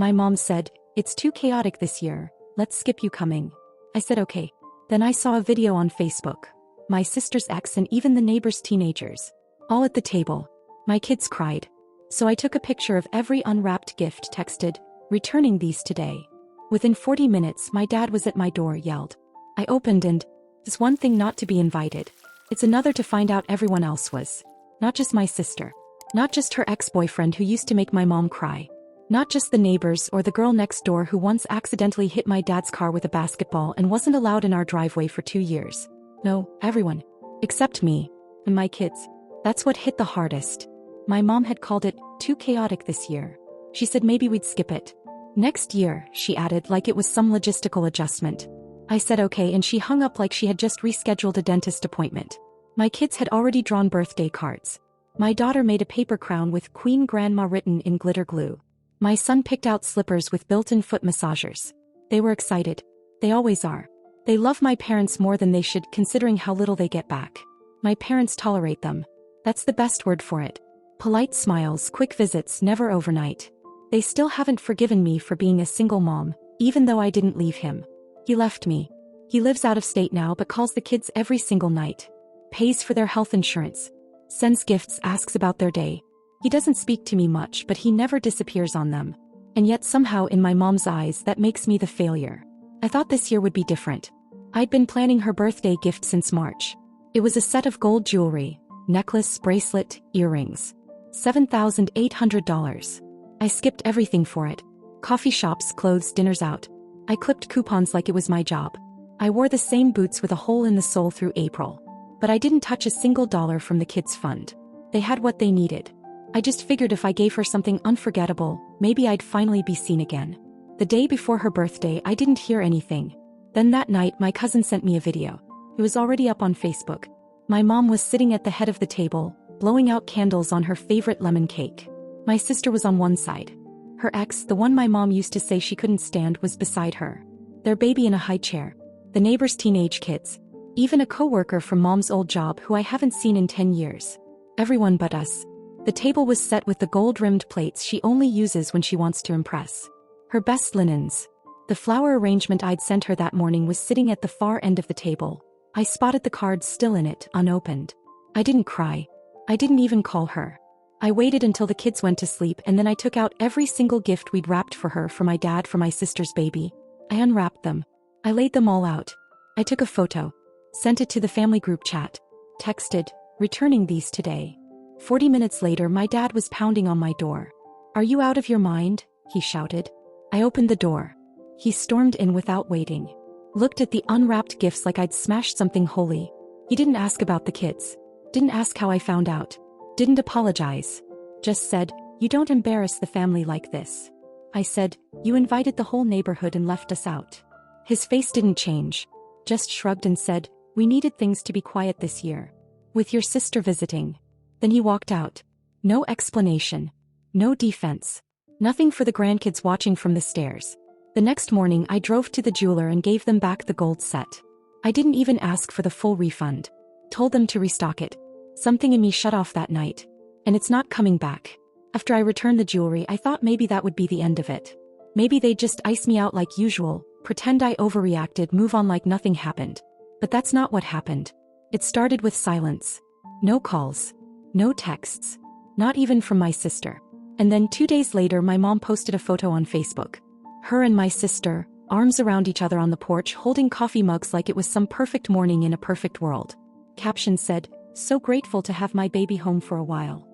My mom said, "It's too chaotic this year, let's skip you coming." I said okay. Then I saw a video on Facebook. My sister's ex and even the neighbors' teenagers. All at the table. My kids cried. So I took a picture of every unwrapped gift, texted, "Returning these today." Within 40 minutes my dad was at my door, yelled. I opened and, it's one thing not to be invited. It's another to find out everyone else was. Not just my sister. Not just her ex-boyfriend who used to make my mom cry. Not just the neighbors or the girl next door who once accidentally hit my dad's car with a basketball and wasn't allowed in our driveway for 2 years. No, everyone. Except me. And my kids. That's what hit the hardest. My mom had called it too chaotic this year. She said maybe we'd skip it. Next year, she added, like it was some logistical adjustment. I said okay, and she hung up like she had just rescheduled a dentist appointment. My kids had already drawn birthday cards. My daughter made a paper crown with Queen Grandma written in glitter glue. My son picked out slippers with built-in foot massagers. They were excited. They always are. They love my parents more than they should, considering how little they get back. My parents tolerate them. That's the best word for it. Polite smiles, quick visits, never overnight. They still haven't forgiven me for being a single mom, even though I didn't leave him. He left me. He lives out of state now but calls the kids every single night. Pays for their health insurance. Sends gifts, asks about their day. He doesn't speak to me much, but he never disappears on them. And yet somehow in my mom's eyes that makes me the failure. I thought this year would be different. I'd been planning her birthday gift since March. It was a set of gold jewelry, necklace, bracelet, earrings. $7,800. I skipped everything for it. Coffee shops, clothes, dinners out. I clipped coupons like it was my job. I wore the same boots with a hole in the sole through April. But I didn't touch a single dollar from the kids' fund. They had what they needed. I just figured if I gave her something unforgettable, maybe I'd finally be seen again. The day before her birthday, I didn't hear anything. Then that night, my cousin sent me a video. It was already up on Facebook. My mom was sitting at the head of the table, blowing out candles on her favorite lemon cake. My sister was on one side. Her ex, the one my mom used to say she couldn't stand, was beside her. Their baby in a high chair. The neighbors' teenage kids. Even a coworker from mom's old job who I haven't seen in 10 years. Everyone but us. The table was set with the gold-rimmed plates she only uses when she wants to impress. Her best linens. The flower arrangement I'd sent her that morning was sitting at the far end of the table. I spotted the cards still in it, unopened. I didn't cry. I didn't even call her. I waited until the kids went to sleep, and then I took out every single gift we'd wrapped for her, for my dad, for my sister's baby. I unwrapped them. I laid them all out. I took a photo. Sent it to the family group chat. Texted, "Returning these today." 40 minutes later, my dad was pounding on my door. "Are you out of your mind?" he shouted. I opened the door. He stormed in without waiting. Looked at the unwrapped gifts like I'd smashed something holy. He didn't ask about the kids. Didn't ask how I found out. Didn't apologize. Just said, "You don't embarrass the family like this." I said, "You invited the whole neighborhood and left us out." His face didn't change. Just shrugged and said, "We needed things to be quiet this year. With your sister visiting." Then he walked out. No explanation. No defense. Nothing for the grandkids watching from the stairs. The next morning I drove to the jeweler and gave them back the gold set. I didn't even ask for the full refund. Told them to restock it. Something in me shut off that night. And it's not coming back. After I returned the jewelry, I thought maybe that would be the end of it. Maybe they'd just ice me out like usual, pretend I overreacted, move on like nothing happened. But that's not what happened. It started with silence. No calls. No texts. Not even from my sister. And then 2 days later my mom posted a photo on Facebook. Her and my sister, arms around each other on the porch, holding coffee mugs like it was some perfect morning in a perfect world. Caption said, "So grateful to have my baby home for a while."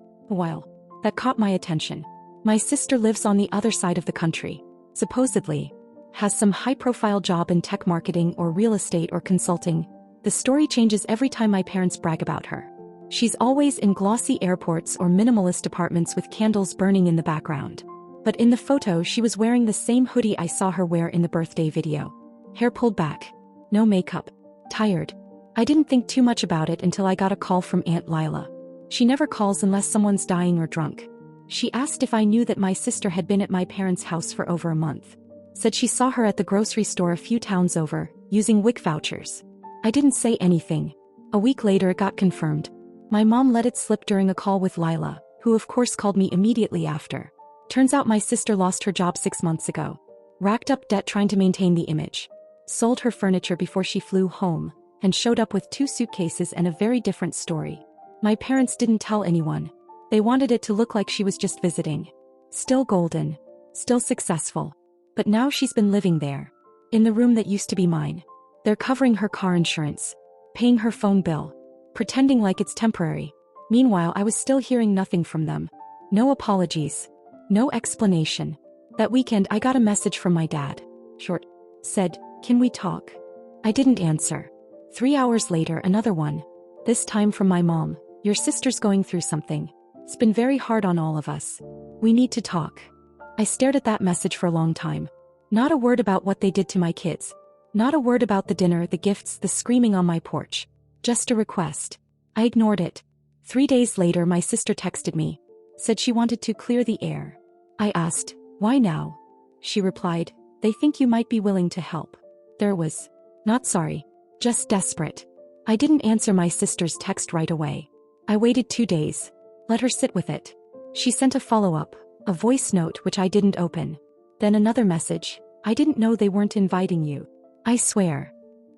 That caught my attention. My sister lives on the other side of the country. Supposedly. Has some high-profile job in tech marketing or real estate or consulting. The story changes every time my parents brag about her. She's always in glossy airports or minimalist apartments with candles burning in the background. But in the photo she was wearing the same hoodie I saw her wear in the birthday video. Hair pulled back. No makeup. Tired. I didn't think too much about it until I got a call from Aunt Lila. She never calls unless someone's dying or drunk. She asked if I knew that my sister had been at my parents' house for over a month. Said she saw her at the grocery store a few towns over, using WIC vouchers. I didn't say anything. A week later it got confirmed. My mom let it slip during a call with Lila, who of course called me immediately after. Turns out my sister lost her job 6 months ago. Racked up debt trying to maintain the image. Sold her furniture before she flew home, and showed up with 2 suitcases and a very different story. My parents didn't tell anyone. They wanted it to look like she was just visiting. Still golden. Still successful. But now she's been living there. In the room that used to be mine. They're covering her car insurance. Paying her phone bill. Pretending like it's temporary. Meanwhile, I was still hearing nothing from them. No apologies. No explanation. That weekend I got a message from my dad. Short. Said, "Can we talk?" I didn't answer. 3 hours later, another one. This time from my mom. "Your sister's going through something. It's been very hard on all of us. We need to talk." I stared at that message for a long time. Not a word about what they did to my kids. Not a word about the dinner, the gifts, the screaming on my porch. Just a request. I ignored it. 3 days later, my sister texted me. Said she wanted to clear the air. I asked, "Why now?" She replied, "They think you might be willing to help." There was. Not sorry. Just desperate. I didn't answer my sister's text right away. I waited 2 days. Let her sit with it. She sent a follow-up, a voice note which I didn't open. Then another message. "I didn't know they weren't inviting you." I swear.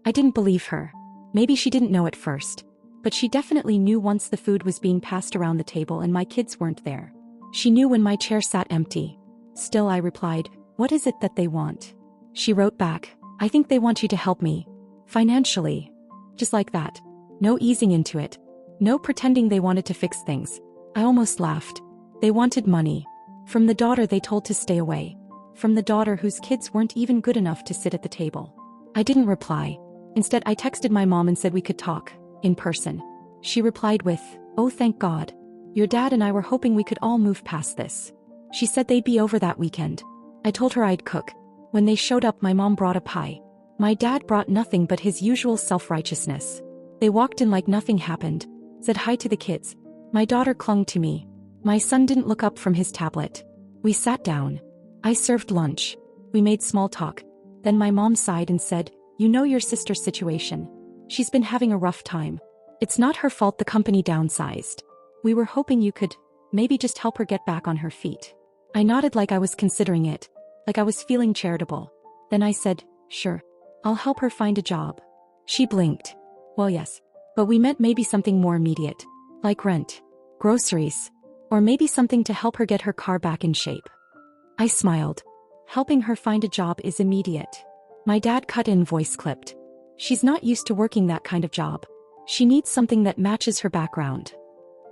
I didn't believe her. Maybe she didn't know at first. But she definitely knew once the food was being passed around the table and my kids weren't there. She knew when my chair sat empty. Still, I replied, "What is it that they want?" She wrote back, "I think they want you to help me. Financially." Just like that. No easing into it. No pretending they wanted to fix things. I almost laughed. They wanted money. From the daughter they told to stay away. From the daughter whose kids weren't even good enough to sit at the table. I didn't reply. Instead, I texted my mom and said we could talk. In person. She replied with, "Oh, thank God. Your dad and I were hoping we could all move past this." She said they'd be over that weekend. I told her I'd cook. When they showed up, my mom brought a pie. My dad brought nothing but his usual self-righteousness. They walked in like nothing happened. Said hi to the kids. My daughter clung to me. My son didn't look up from his tablet. We sat down. I served lunch. We made small talk. Then my mom sighed and said, "You know your sister's situation. She's been having a rough time. It's not her fault the company downsized. We were hoping you could, maybe just help her get back on her feet." I nodded like I was considering it. Like I was feeling charitable. Then I said, "Sure. I'll help her find a job." She blinked. "Well, yes. But we meant maybe something more immediate. Like rent. Groceries. Or maybe something to help her get her car back in shape." I smiled. Helping her find a job is immediate. My dad cut in, voice clipped. "She's not used to working that kind of job. She needs something that matches her background."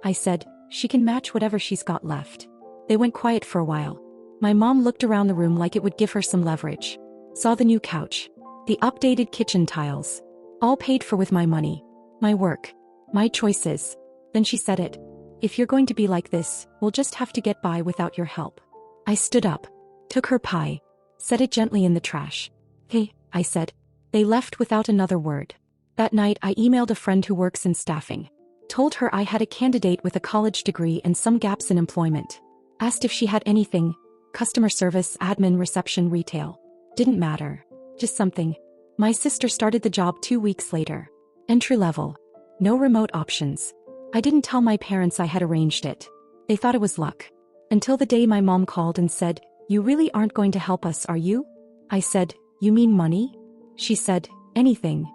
I said, "She can match whatever she's got left." They went quiet for a while. My mom looked around the room like it would give her some leverage. Saw the new couch. The updated kitchen tiles. All paid for with my money. My work. My choices. Then she said it. "If you're going to be like this, we'll just have to get by without your help." I stood up. Took her pie. Set it gently in the trash. "Hey," I said. They left without another word. That night I emailed a friend who works in staffing. Told her I had a candidate with a college degree and some gaps in employment. Asked if she had anything. Customer service, admin, reception, retail. Didn't matter. Just something. My sister started the job 2 weeks later. Entry level. No remote options. I didn't tell my parents I had arranged it. They thought it was luck. Until the day my mom called and said, "You really aren't going to help us, are you?" I said, "You mean money?" She said, "Anything."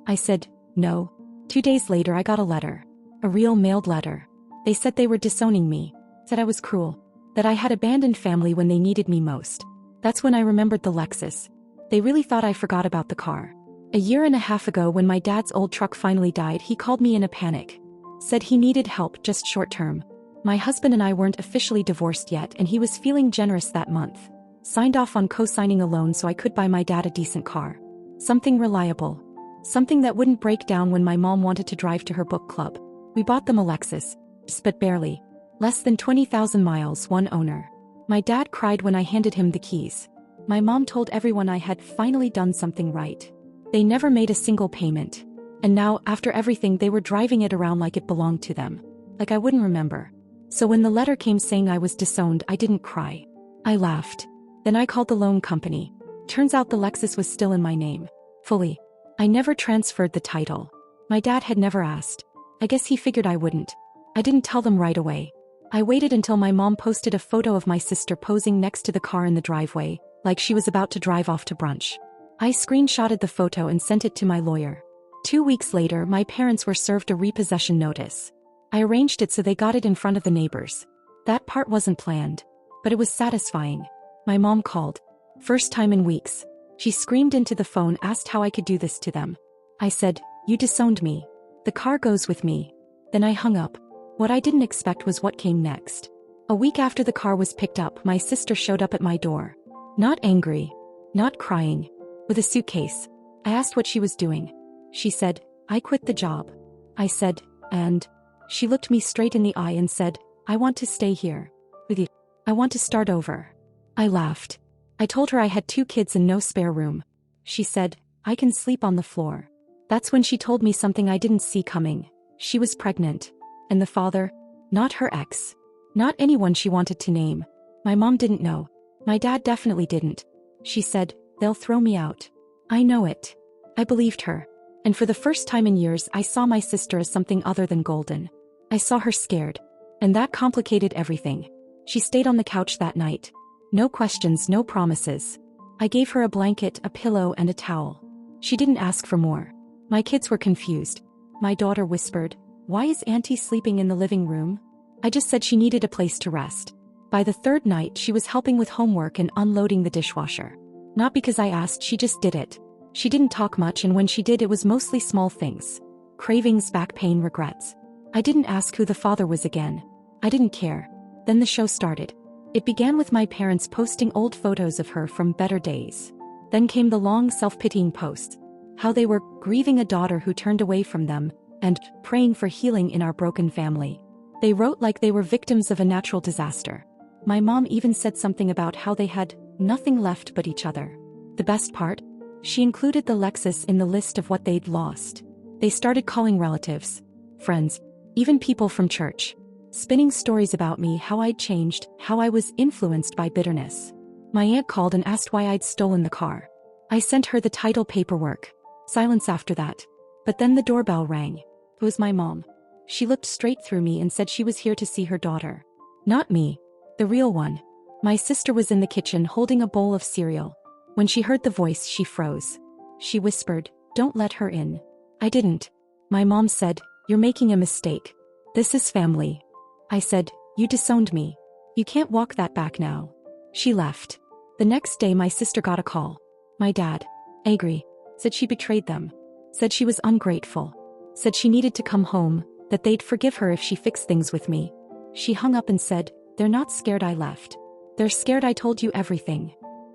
I said, "No." 2 days later I got a letter. A real mailed letter. They said they were disowning me. Said I was cruel. That I had abandoned family when they needed me most. That's when I remembered the Lexus. They really thought I forgot about the car. A year and a half ago when my dad's old truck finally died, he called me in a panic. Said he needed help, just short term. My husband and I weren't officially divorced yet and he was feeling generous that month. Signed off on co-signing a loan so I could buy my dad a decent car. Something reliable. Something that wouldn't break down when my mom wanted to drive to her book club. We bought them a Lexus. But barely. Less than 20,000 miles, one owner. My dad cried when I handed him the keys. My mom told everyone I had finally done something right. They never made a single payment. And now, after everything, they were driving it around like it belonged to them. Like I wouldn't remember. So when the letter came saying I was disowned, I didn't cry. I laughed. Then I called the loan company. Turns out the Lexus was still in my name. Fully. I never transferred the title. My dad had never asked. I guess he figured I wouldn't. I didn't tell them right away. I waited until my mom posted a photo of my sister posing next to the car in the driveway, like she was about to drive off to brunch. I screenshotted the photo and sent it to my lawyer. 2 weeks later, my parents were served a repossession notice. I arranged it so they got it in front of the neighbors. That part wasn't planned, but it was satisfying. My mom called. First time in weeks. She screamed into the phone, asked how I could do this to them. I said, "You disowned me. The car goes with me." Then I hung up. What I didn't expect was what came next. A week after the car was picked up, my sister showed up at my door. Not angry. Not crying. With a suitcase. I asked what she was doing. She said, "I quit the job." I said, "And?" She looked me straight in the eye and said, "I want to stay here. With you. I want to start over." I laughed. I told her I had 2 kids and no spare room. She said, "I can sleep on the floor." That's when she told me something I didn't see coming. She was pregnant. And the father? Not her ex. Not anyone she wanted to name. My mom didn't know. My dad definitely didn't. She said, "They'll throw me out." I know it. I believed her. And for the first time in years, I saw my sister as something other than golden. I saw her scared. And that complicated everything. She stayed on the couch that night. No questions, no promises. I gave her a blanket, a pillow, and a towel. She didn't ask for more. My kids were confused. My daughter whispered, "Why is Auntie sleeping in the living room?" I just said she needed a place to rest. By the 3rd night, she was helping with homework and unloading the dishwasher. Not because I asked, she just did it. She didn't talk much, and when she did, it was mostly small things. Cravings, back pain, regrets. I didn't ask who the father was again. I didn't care. Then the show started. It began with my parents posting old photos of her from better days. Then came the long self-pitying posts. How they were grieving a daughter who turned away from them, and praying for healing in our broken family. They wrote like they were victims of a natural disaster. My mom even said something about how they had nothing left but each other. The best part? She included the Lexus in the list of what they'd lost. They started calling relatives, friends, even people from church. Spinning stories about me, how I'd changed, how I was influenced by bitterness. My aunt called and asked why I'd stolen the car. I sent her the title paperwork. Silence after that. But then the doorbell rang. It was my mom. She looked straight through me and said she was here to see her daughter. Not me. The real one. My sister was in the kitchen holding a bowl of cereal. When she heard the voice, she froze. She whispered, "Don't let her in." I didn't. My mom said, "You're making a mistake. This is family." I said, "You disowned me. You can't walk that back now." She left. The next day my sister got a call. My dad, angry, said she betrayed them. Said she was ungrateful. Said she needed to come home, that they'd forgive her if she fixed things with me. She hung up and said, "They're not scared I left. They're scared I told you everything."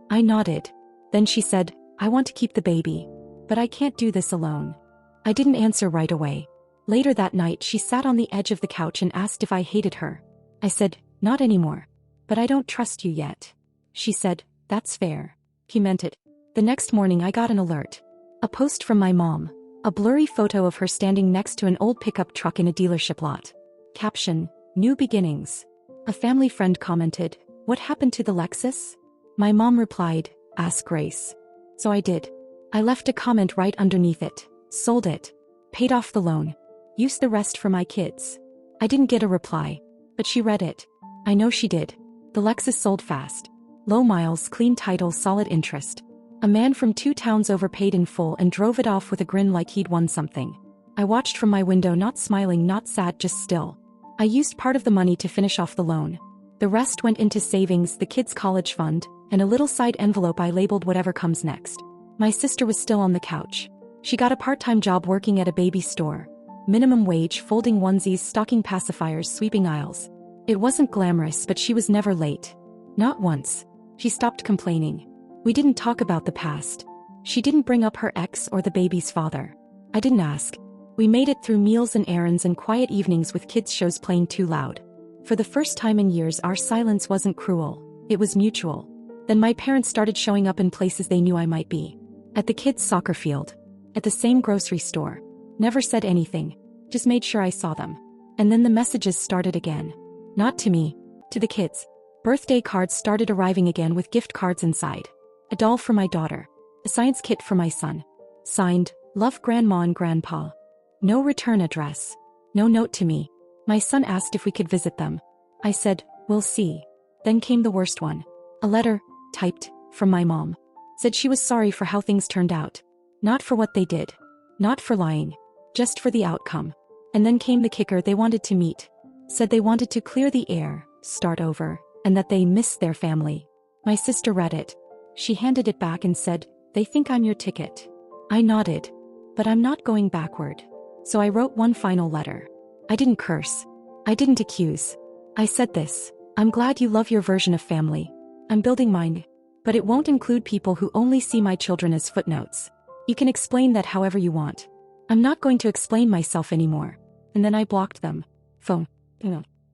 I nodded. Then she said, "I want to keep the baby. But I can't do this alone." I didn't answer right away. Later that night, she sat on the edge of the couch and asked if I hated her. I said, "Not anymore. But I don't trust you yet." She said, "That's fair." He meant it. The next morning I got an alert. A post from my mom. A blurry photo of her standing next to an old pickup truck in a dealership lot. Caption, "New beginnings." A family friend commented, "What happened to the Lexus?" My mom replied, "Ask Grace." So I did. I left a comment right underneath it. Sold it. Paid off the loan. Used the rest for my kids. I didn't get a reply. But she read it. I know she did. The Lexus sold fast. Low miles, clean title, solid interest. A man from 2 towns overpaid in full and drove it off with a grin like he'd won something. I watched from my window, not smiling, not sad, just still. I used part of the money to finish off the loan. The rest went into savings, the kids' college fund, and a little side envelope I labeled whatever comes next. My sister was still on the couch. She got a part-time job working at a baby store. Minimum wage, folding onesies, stocking pacifiers, sweeping aisles. It wasn't glamorous, but she was never late. Not once. She stopped complaining. We didn't talk about the past. She didn't bring up her ex or the baby's father. I didn't ask. We made it through meals and errands and quiet evenings with kids' shows playing too loud. For the first time in years, our silence wasn't cruel. It was mutual. Then my parents started showing up in places they knew I might be. At the kids' soccer field. At the same grocery store. Never said anything. Just made sure I saw them. And then the messages started again. Not to me. To the kids. Birthday cards started arriving again with gift cards inside. A doll for my daughter. A science kit for my son. Signed, "Love Grandma and Grandpa." No return address. No note to me. My son asked if we could visit them. I said, we'll see. Then came the worst one. A letter, typed, from my mom. Said she was sorry for how things turned out. Not for what they did. Not for lying. Just for the outcome. And then came the kicker, they wanted to meet. Said they wanted to clear the air, start over, and that they missed their family. My sister read it. She handed it back and said, they think I'm your ticket. I nodded. But I'm not going backward. So I wrote one final letter. I didn't curse. I didn't accuse. I said this. I'm glad you love your version of family. I'm building mine. But it won't include people who only see my children as footnotes. You can explain that however you want. I'm not going to explain myself anymore. And then I blocked them. Phone.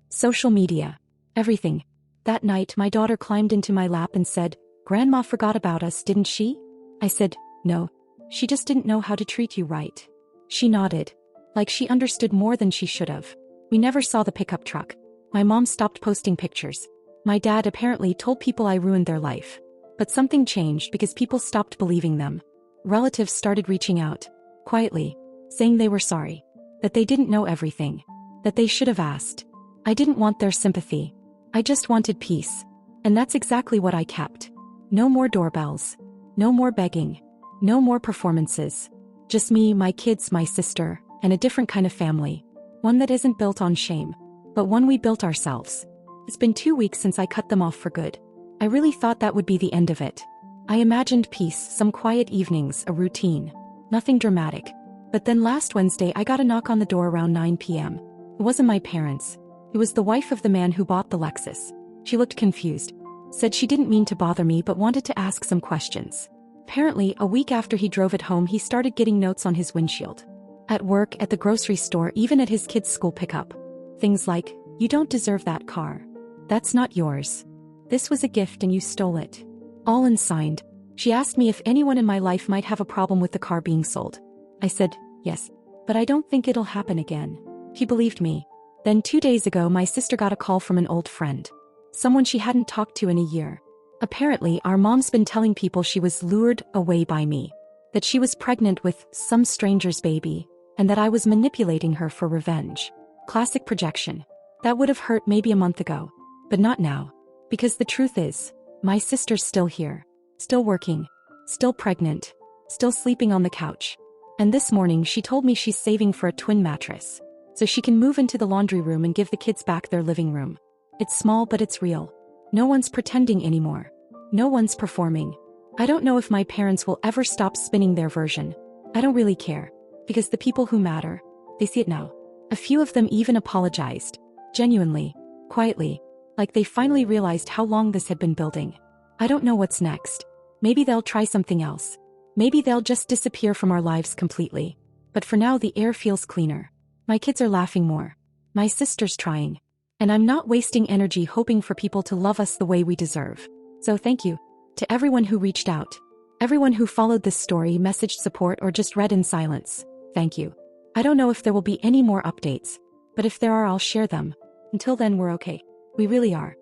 Social media. Everything. That night my daughter climbed into my lap and said, Grandma forgot about us, didn't she? I said, no. She just didn't know how to treat you right. She nodded. Like she understood more than she should have. We never saw the pickup truck. My mom stopped posting pictures. My dad apparently told people I ruined their life. But something changed because people stopped believing them. Relatives started reaching out. Quietly. Saying they were sorry. That they didn't know everything. That they should have asked. I didn't want their sympathy. I just wanted peace. And that's exactly what I kept. No more doorbells. No more begging. No more performances. Just me, my kids, my sister, and a different kind of family. One that isn't built on shame. But one we built ourselves. It's been 2 weeks since I cut them off for good. I really thought that would be the end of it. I imagined peace, some quiet evenings, a routine. Nothing dramatic. But then last Wednesday I got a knock on the door around 9 p.m. It wasn't my parents. It was the wife of the man who bought the Lexus. She looked confused. Said she didn't mean to bother me but wanted to ask some questions. Apparently, a week after he drove it home he started getting notes on his windshield. At work, at the grocery store, even at his kids' school pickup. Things like, you don't deserve that car. That's not yours. This was a gift and you stole it. All unsigned. She asked me if anyone in my life might have a problem with the car being sold. I said, yes. But I don't think it'll happen again. He believed me. Then 2 days ago my sister got a call from an old friend. Someone she hadn't talked to in a year. Apparently our mom's been telling people she was lured away by me. That she was pregnant with some stranger's baby. And that I was manipulating her for revenge. Classic projection. That would have hurt maybe a month ago. But not now. Because the truth is, my sister's still here. Still working. Still pregnant. Still sleeping on the couch. And this morning she told me she's saving for a twin mattress. So she can move into the laundry room and give the kids back their living room. It's small but it's real. No one's pretending anymore. No one's performing. I don't know if my parents will ever stop spinning their version. I don't really care. Because the people who matter, they see it now. A few of them even apologized. Genuinely. Quietly. Like they finally realized how long this had been building. I don't know what's next. Maybe they'll try something else. Maybe they'll just disappear from our lives completely. But for now the air feels cleaner. My kids are laughing more. My sister's trying. And I'm not wasting energy hoping for people to love us the way we deserve. So thank you. To everyone who reached out. Everyone who followed this story, messaged support, or just read in silence. Thank you. I don't know if there will be any more updates. But if there are, I'll share them. Until then, we're okay. We really are.